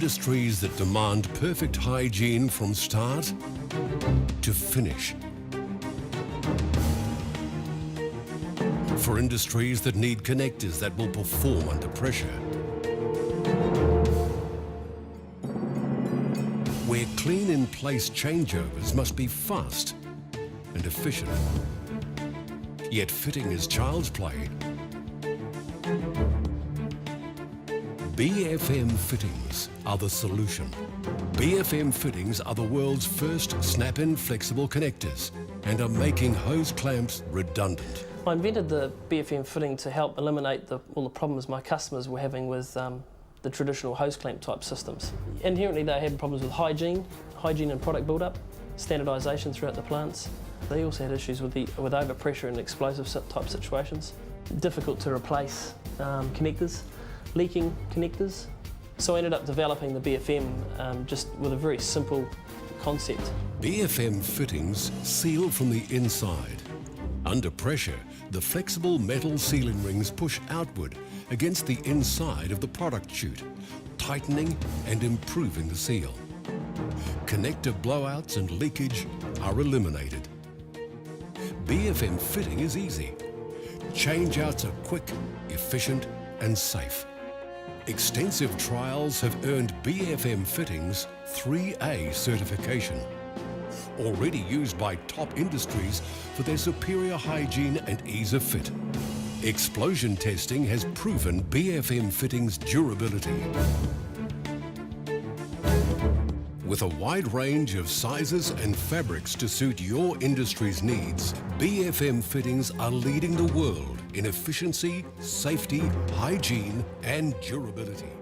industries that demand perfect hygiene from start to finish. For industries that need connectors that will perform under pressure. Where clean-in-place changeovers must be fast and efficient. Yet fitting is child's play. BFM fittings are the solution. BFM fittings are the world's first snap-in flexible connectors and are making hose clamps redundant. I invented the BFM fitting to help eliminate all the problems my customers were having with the traditional hose clamp type systems. Inherently they had problems with hygiene and product build-up, standardisation throughout the plants. They also had issues with overpressure and explosive type situations. Difficult to replace connectors, leaking connectors. So I ended up developing the BFM just with a very simple concept. BFM fittings seal from the inside. Under pressure, the flexible metal sealing rings push outward against the inside of the product chute, tightening and improving the seal. Connector blowouts and leakage are eliminated. BFM fitting is easy. Changeouts are quick, efficient and safe. Extensive trials have earned BFM fittings 3A certification. Already used by top industries for their superior hygiene and ease of fit. Explosion testing has proven BFM fittings' durability. With a wide range of sizes and fabrics to suit your industry's needs, BFM fittings are leading the world in efficiency, safety, hygiene and durability.